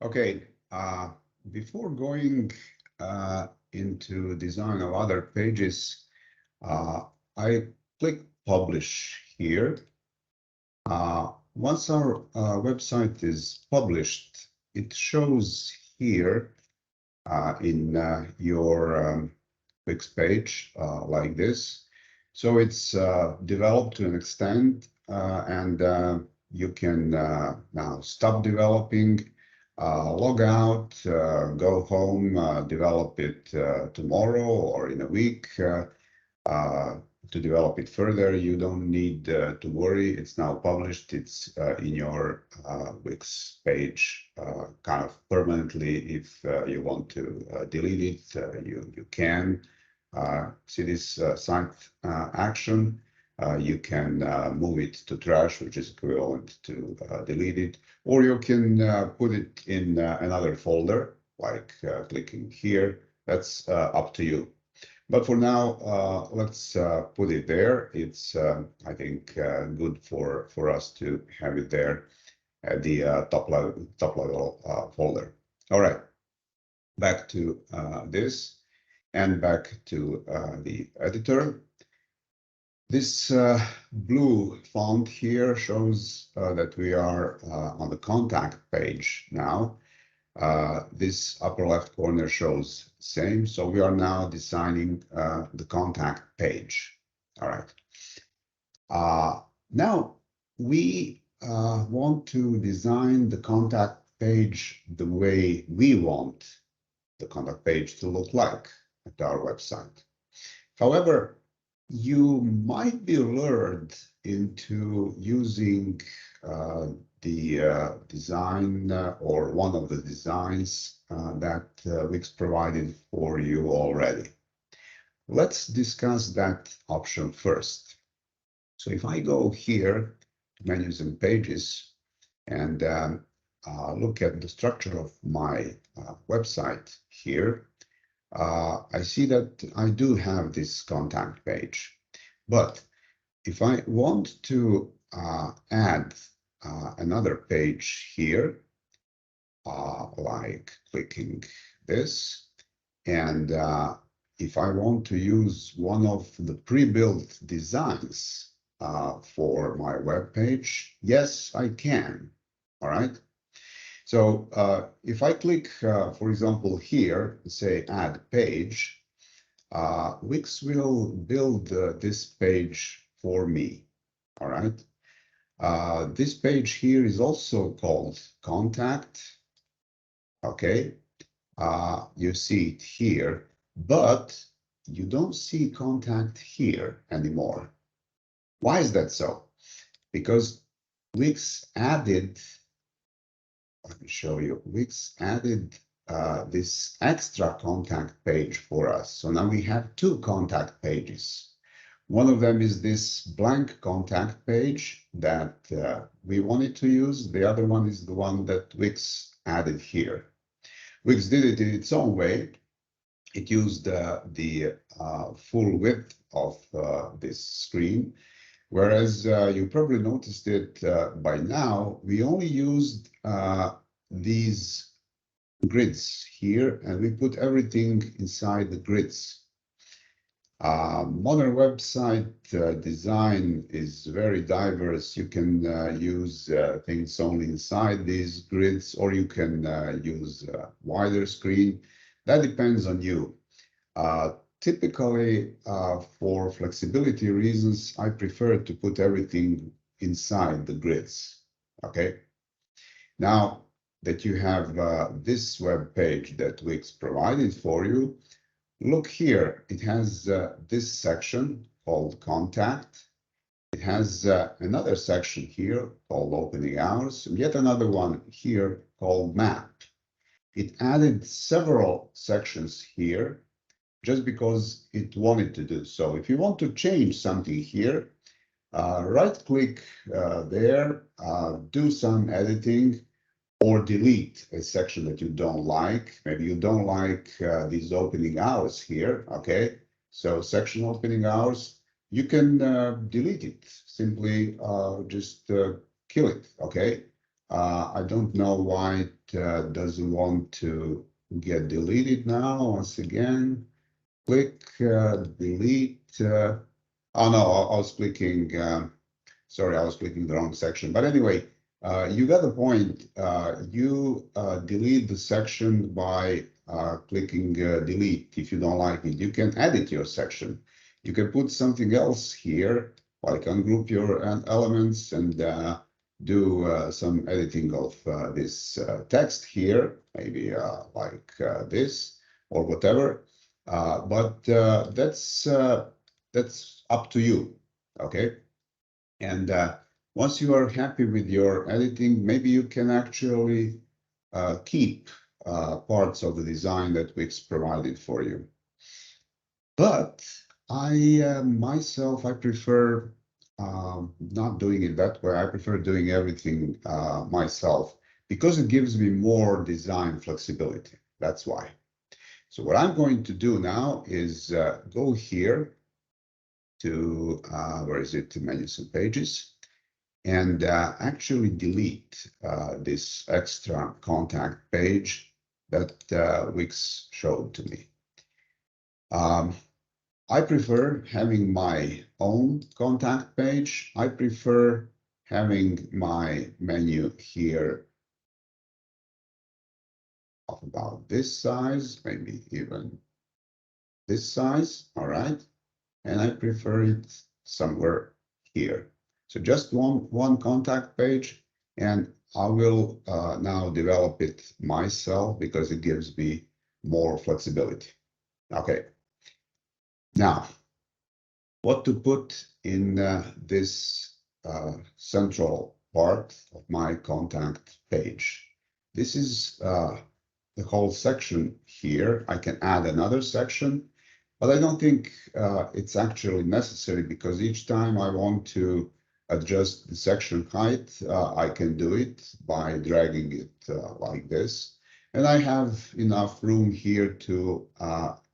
Okay, before going into design of other pages, I click publish here. Once our website is published, it shows here in your Wix page like this. So it's developed to an extent and you can now stop developing, log out, go home, develop it tomorrow or in a week. To develop it further, you don't need to worry. It's now published. It's in your Wix page kind of permanently. If you want to delete it, you can. See this site action. You can move it to trash, which is equivalent to delete it, or you can put it in another folder, like clicking here. That's up to you. But for now, let's put it there. It's, I think, good for us to have it there at the top level folder. All right, back to this and back to the editor. This blue font here shows that we are on the contact page now. This upper left corner shows same. So we are now designing the contact page. All right. Now we want to design the contact page the way we want the contact page to look like at our website. However, you might be lured into using the design or one of the designs that Wix provided for you already. Let's discuss that option first. So if I go here to menus and pages and look at the structure of my website here, I see that I do have this contact page. But if I want to add another page here, like clicking this, and if I want to use one of the pre-built designs for my web page, yes, I can. All right. So if I click, for example, here, say add page, Wix will build this page for me. All right. This page here is also called contact. Okay. You see it here, but you don't see contact here anymore. Why is that so? Because Wix added, let me show you, Wix added this extra contact page for us. So now we have two contact pages. One of them is this blank contact page that we wanted to use. The other one is the one that Wix added here. Wix did it in its own way. It used the full width of this screen, whereas you probably noticed it by now, we only used these grids here, and we put everything inside the grids. Modern website design is very diverse. You can use things only inside these grids, or you can use wider screen. That depends on you. Typically, for flexibility reasons, I prefer to put everything inside the grids. Okay. Now that you have this web page that Wix provided for you, look here, it has this section called contact. It has another section here called opening hours, and yet another one here called map. It added several sections here just because it wanted to do so. If you want to change something here, right-click there, do some editing, or delete a section that you don't like. Maybe you don't like these opening hours here, okay? So section opening hours, you can delete it. Simply just kill it, okay? I don't know why doesn't want to get deleted now. Once again, click delete. Oh no, I was clicking. Sorry, I was clicking the wrong section. But anyway, you got the point. You delete the section by clicking delete if you don't like it. You can edit your section. You can put something else here, like ungroup your elements and do some editing of this text here, maybe like this or whatever. But that's up to you, okay? And once you are happy with your editing, maybe you can actually keep parts of the design that Wix provided for you. But I myself, I prefer not doing it that way. I prefer doing everything myself because it gives me more design flexibility. That's why. So what I'm going to do now is go here to, where is it, to menus and pages, and actually delete this extra contact page that Wix showed to me. I prefer having my own contact page. I prefer having my menu here of about this size, maybe even this size, all right? And I prefer it somewhere here. So just one contact page, and I will now develop it myself because it gives me more flexibility. Okay. Now, what to put in this central part of my contact page? This is the whole section here. I can add another section, but I don't think it's actually necessary because each time I want to adjust the section height, I can do it by dragging it like this. And I have enough room here to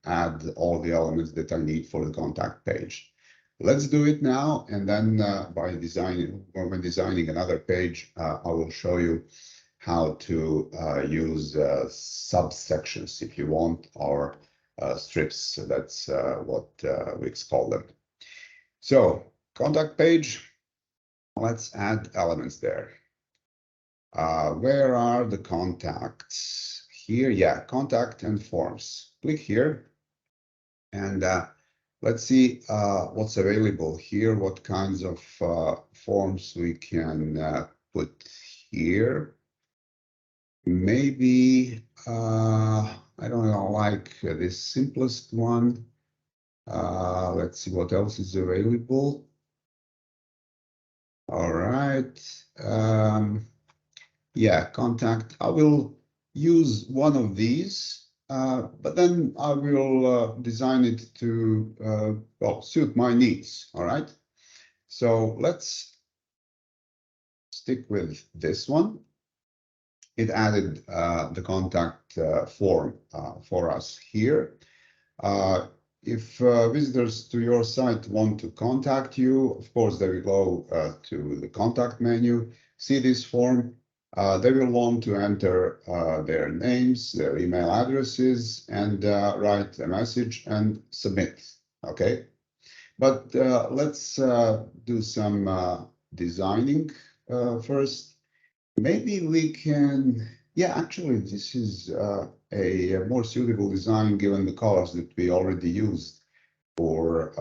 add all the elements that I need for the contact page. Let's do it now, and then when designing another page, I will show you how to use subsections if you want, or strips. That's what Wix call them. So contact page, let's add elements there. Where are the contacts? Here, yeah, contact and forms. Click here, and let's see what's available here, what kinds of forms we can put here. Maybe, I don't know, like this simplest one. Let's see what else is available. All right. Yeah, contact. I will use one of these. But then I will design it to well, suit my needs, all right? So let's stick with this one. It added the contact form for us here. If visitors to your site want to contact you, of course, they will go to the contact menu, see this form. They will want to enter their names, their email addresses, and write a message and submit, okay? But let's do some designing first. Maybe we can, yeah, actually, this is a more suitable design given the colors that we already used for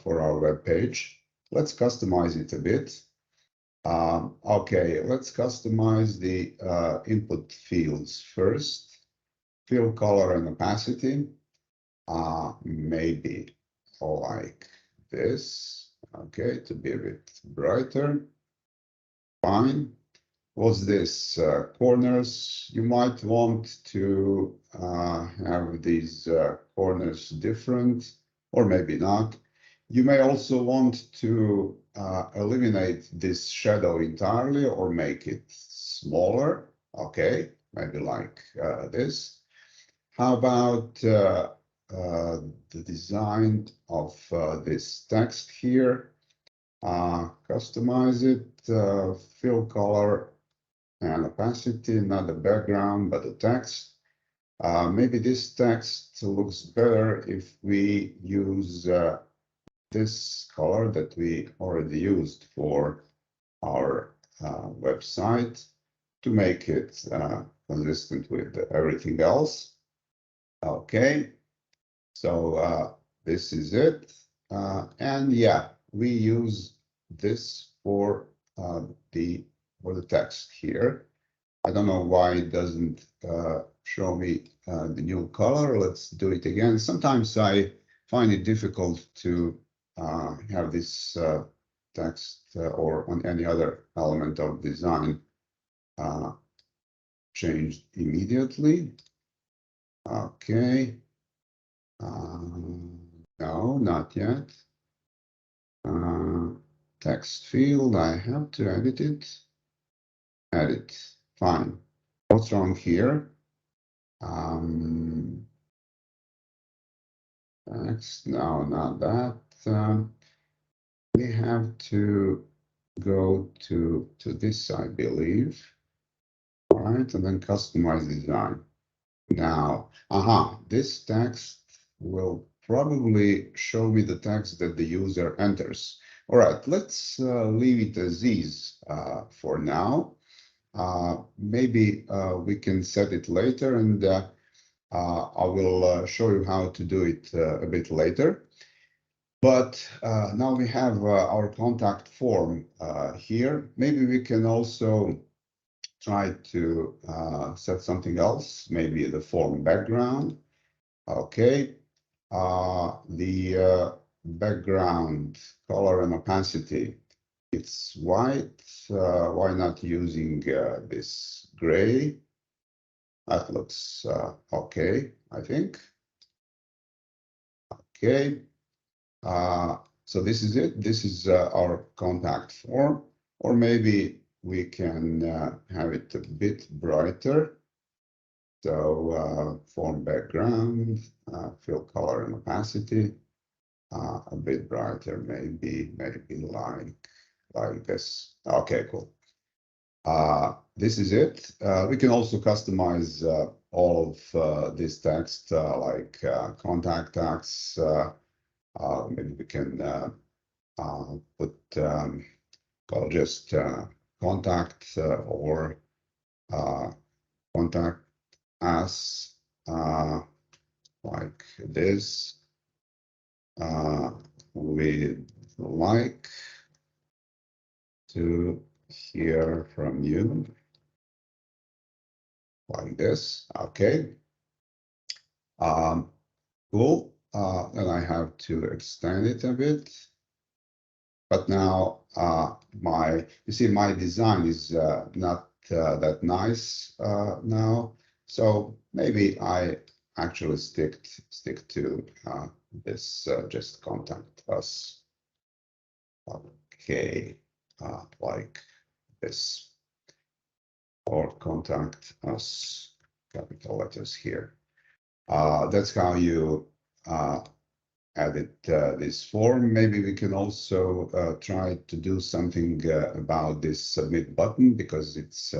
our web page. Let's customize it a bit. Okay, let's customize the input fields first. Field color and opacity. Maybe like this. Okay, to be a bit brighter. Fine. What's this? Corners. You might want to have these corners different, or maybe not. You may also want to eliminate this shadow entirely or make it smaller. Okay, maybe like this. How about the design of this text here? Customize it, fill color, and opacity, not the background, but the text. Maybe this text looks better if we use this color that we already used for our website to make it consistent with everything else. Okay, so this is it. And yeah, we use this for the text here. I don't know why it doesn't show me the new color. Let's do it again. Sometimes I find it difficult to have this text or on any other element of design changed immediately. Okay. No, not yet. Text field, I have to edit it. Edit, fine. What's wrong here? Text, no, not that. We have to go to this, I believe. All right, and then customize design. Now, this text will probably show me the text that the user enters. All right, let's leave it as is for now. Maybe we can set it later, and I will show you how to do it a bit later. But now we have our contact form here. Maybe we can also try to set something else, maybe the form background. Okay, the background color and opacity, it's white. Why not using this gray? That looks okay, I think. Okay, so this is it. This is our contact form, or maybe we can have it a bit brighter. So form background, fill color and opacity, a bit brighter, maybe like this. Okay, cool. This is it. We can also customize all of this text, like contact tags. Maybe we can put well, just contact or contact us like this. We'd like to hear from you like this. Okay. Cool. And I have to extend it a bit. But now you see my design is not that nice now. So maybe I actually stick to this just contact us. Okay, like this, or contact us, capital letters here. That's how you edit this form. Maybe we can also try to do something about this submit button, because it's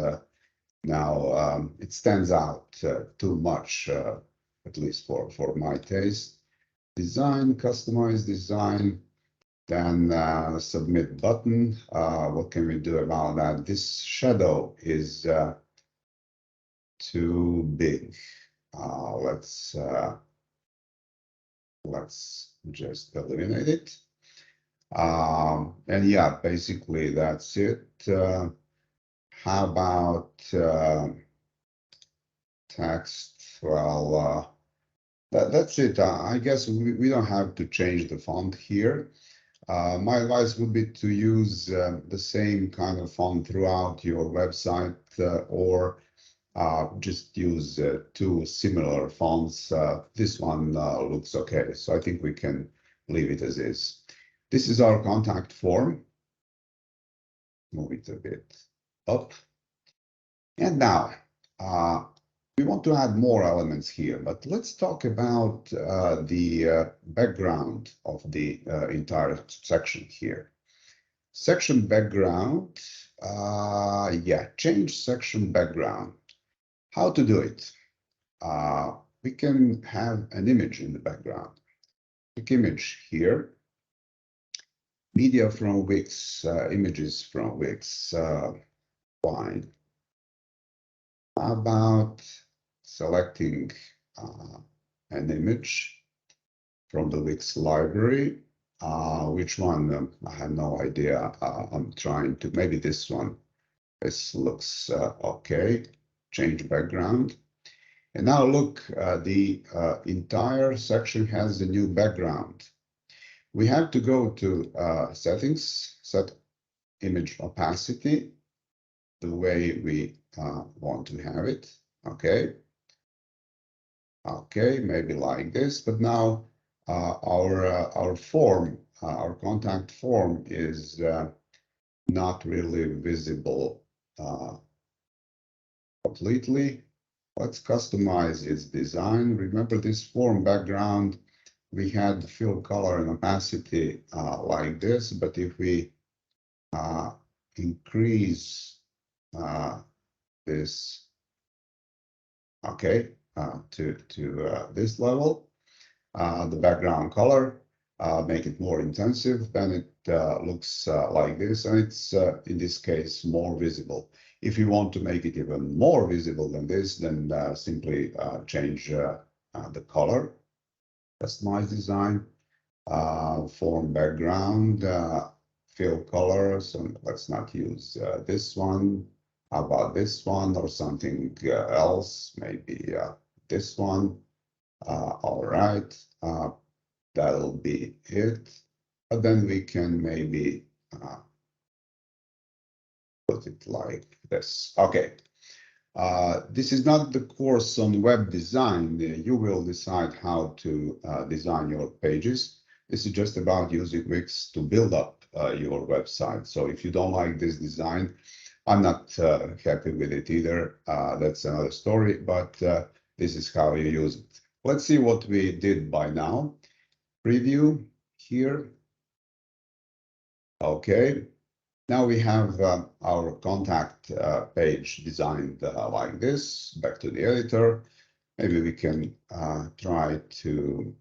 now it stands out too much, at least for my taste. Design, customize design, then submit button. What can we do about that? This shadow is too big. Let's just eliminate it. And yeah, basically that's it. How about text? Well, that's it. I guess we don't have to change the font here. My advice would be to use the same kind of font throughout your website, or just use two similar fonts. This one looks okay, so I think we can leave it as is. This is our contact form. Move it a bit up. And now we want to add more elements here, but let's talk about the background of the entire section here. Section background, Yeah, change section background. How to do it? We can have an image in the background. Click image here. Media from Wix, images from Wix. Fine. How about selecting an image from the Wix library? Which one? I have no idea. I'm trying to, maybe this one. This looks okay. Change background. And now look, the entire section has a new background. We have to go to settings, set image opacity, the way we want to have it. Okay. Okay, maybe like this, but now our form, our contact form is not really visible completely. Let's customize its design. Remember this form background, we had fill color and opacity like this, but if we increase this, okay, to this level, the background color, make it more intensive, then it looks like this, and it's in this case more visible. If you want to make it even more visible than this, then simply change the color. Customize design, form background, fill color. So let's not use this one. How about this one or something else? Maybe this one. All right. That'll be it. But then we can maybe put it like this. Okay. This is not the course on web design. You will decide how to design your pages. This is just about using Wix to build up your website. So if you don't like this design, I'm not happy with it either. That's another story, but this is how you use it. Let's see what we did by now. Preview here. Okay. Now we have our contact page designed like this. Back to the editor. Maybe we can try to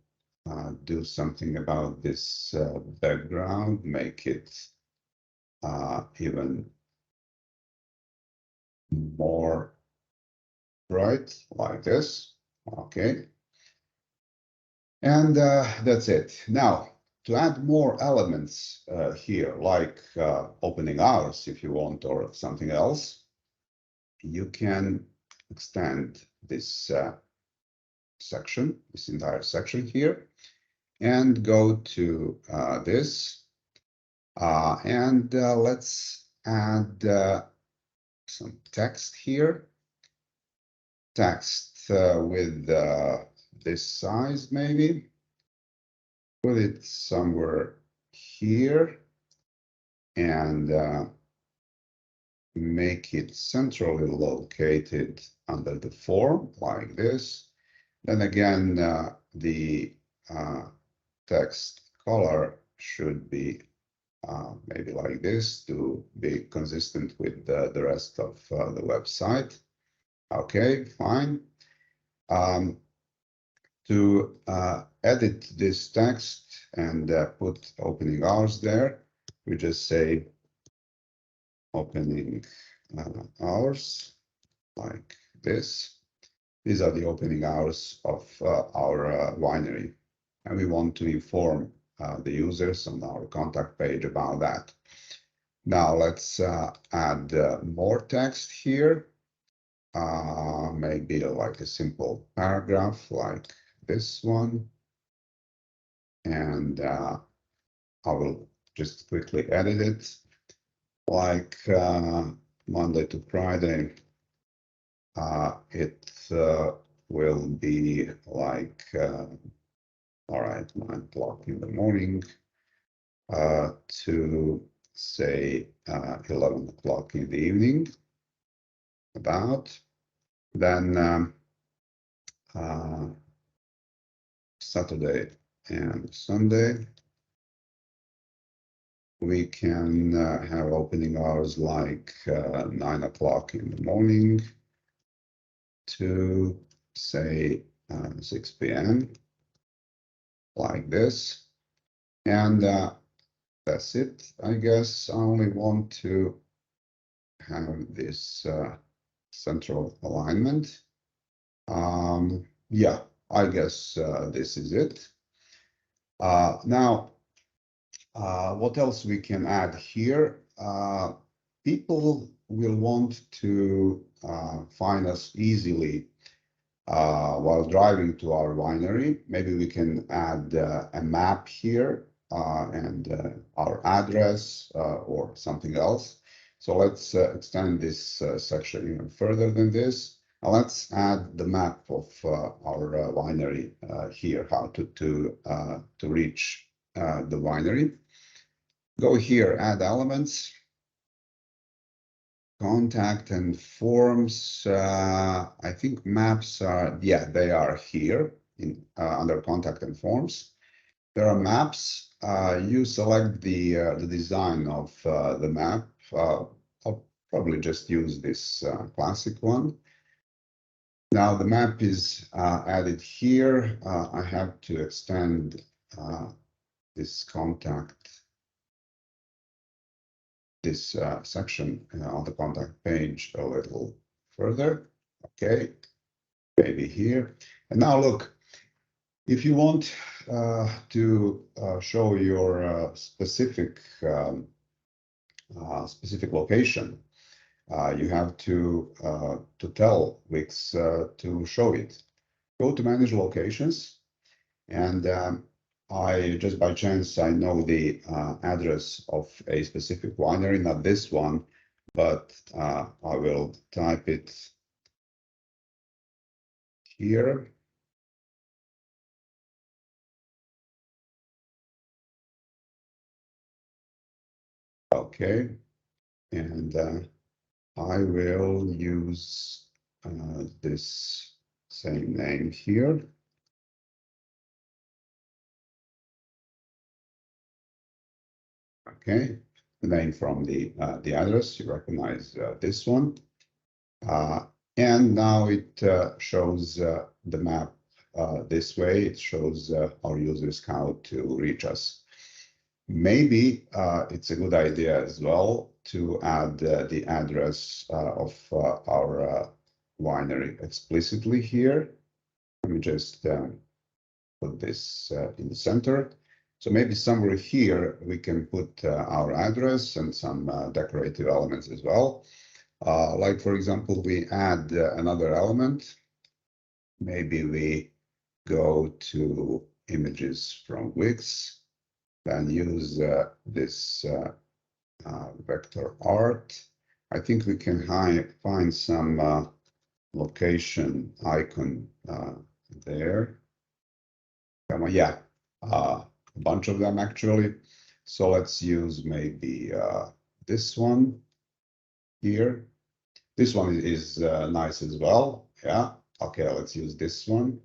do something about this background, make it even more bright like this. Okay. And that's it. Now, to add more elements here, like opening hours if you want, or something else, you can extend this section, this entire section here, and go to this. And let's add some text here. Text with this size, maybe. Put it somewhere here and make it centrally located under the form like this. Then again, the text color should be maybe like this to be consistent with the rest of the website. Okay, fine. To edit this text and put opening hours there, we just say opening hours like this. These are the opening hours of our winery, and we want to inform the users on our contact page about that. Now let's add more text here. Maybe like a simple paragraph like this one. And I will just quickly edit it. Like Monday to Friday, it will be like, all right, 9 o'clock in the morning to say 11 o'clock in the evening, about. Then Saturday and Sunday, we can have opening hours like 9 o'clock in the morning to say 6 p.m. like this. And that's it. I guess I only want to have this central alignment. Yeah, I guess this is it. Now, what else we can add here? People will want to find us easily while driving to our winery. Maybe we can add a map here and our address or something else. So let's extend this section even further than this. Now let's add the map of our winery here, how to reach the winery. Go here, add elements, contact and forms. I think maps are, yeah, they are here in under contact and forms. There are maps. You select the design of the map. I'll probably just use this classic one. Now the map is added here. I have to extend this contact, this section on the contact page a little further. Okay, maybe here. And now look, if you want to show your specific location, you have to tell Wix to show it. Go to Manage Locations, and I just by chance I know the address of a specific winery, not this one, but I will type it here. Okay, and I will use this same name here. Okay, the name from the address, you recognize this one. And now it shows the map this way. It shows our users how to reach us. Maybe it's a good idea as well to add the address of our winery explicitly here. Let me just put this in the center. So maybe somewhere here we can put our address and some decorative elements as well. Like for example, we add another element. Maybe we go to images from Wix, then use this vector art. I think we can find some location icon there. Yeah, a bunch of them actually. So let's use maybe this one here. This one is nice as well. Yeah. Okay, let's use this one.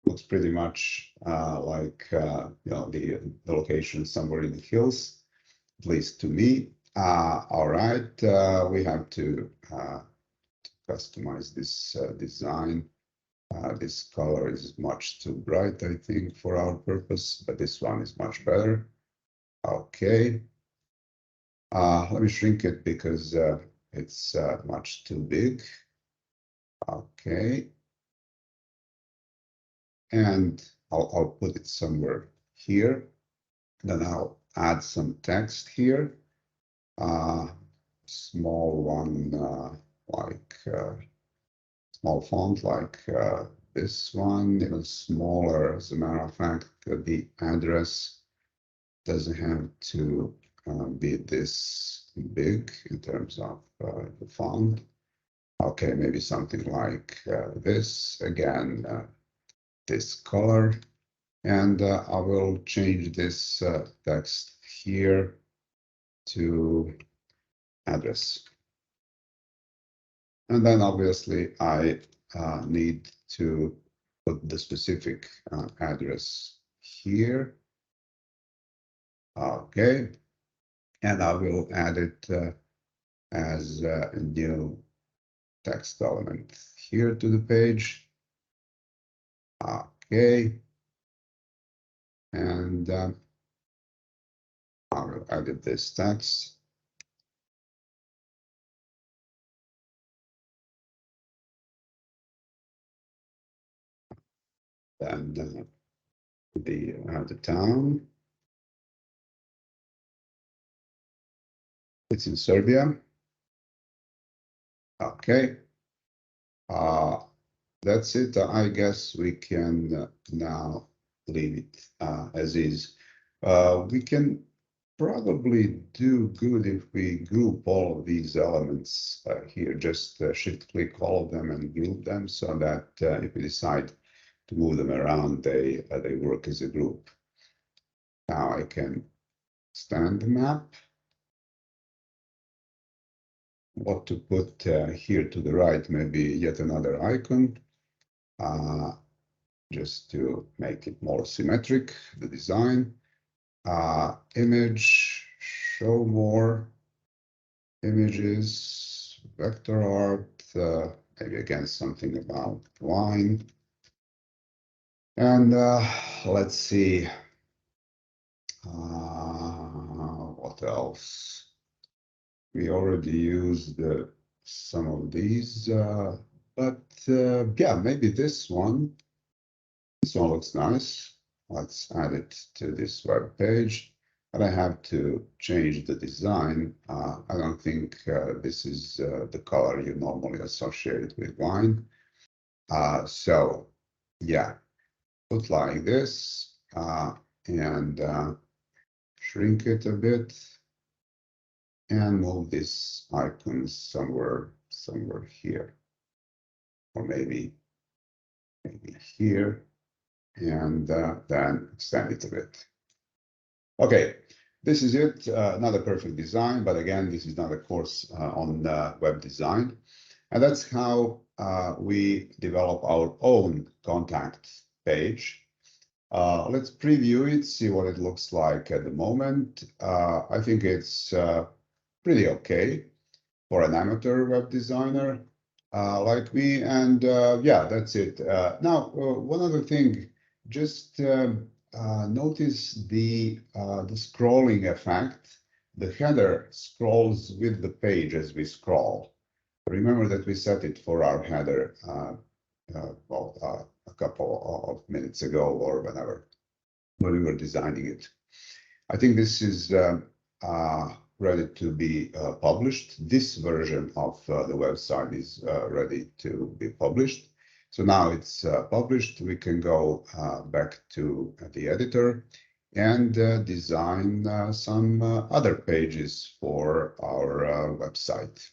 Looks pretty much like you know, the location somewhere in the hills, at least to me. All right, we have to customize this design. This color is much too bright, I think, for our purpose, but this one is much better. Okay. Let me shrink it because it's much too big. Okay. And I'll put it somewhere here. Then I'll add some text here. Small one, like small font like this one, even smaller. As a matter of fact, the address doesn't have to be this big in terms of the font. Okay, maybe something like this. Again, this color. And I will change this text here to address. And then obviously I need to put the specific address here. Okay. and I will add it as a new text element here to the page. Okay, and I will edit this text. Then the town. It's in Serbia. Okay. That's it. I guess we can now leave it as is. We can probably do good if we group all of these elements here. Just shift click all of them and group them so that if we decide to move them around, they work as a group. Now I can expand the map. What to put here to the right, maybe yet another icon, just to make it more symmetric, the design. Image, show more images, vector art, maybe again something about wine. And let's see, what else? We already used some of these, but yeah, maybe this one. This one looks nice. Let's add it to this web page. But I have to change the design. I don't think this is the color you normally associate with wine. So yeah, put like this and shrink it a bit and move this icon somewhere here, or maybe here, and then extend it a bit. Okay, this is it. Not a perfect design, but again, this is not a course on web design. And that's how we develop our own contact page. Let's preview it, see what it looks like at the moment. I think it's pretty okay for an amateur web designer like me. And yeah, that's it. Now, one other thing, just notice the scrolling effect. The header scrolls with the page as we scroll. Remember that we set it for our header a couple of minutes ago or whenever, when we were designing it. I think this is ready to be published. This version of the website is ready to be published. So now it's published. We can go back to the editor and design some other pages for our website.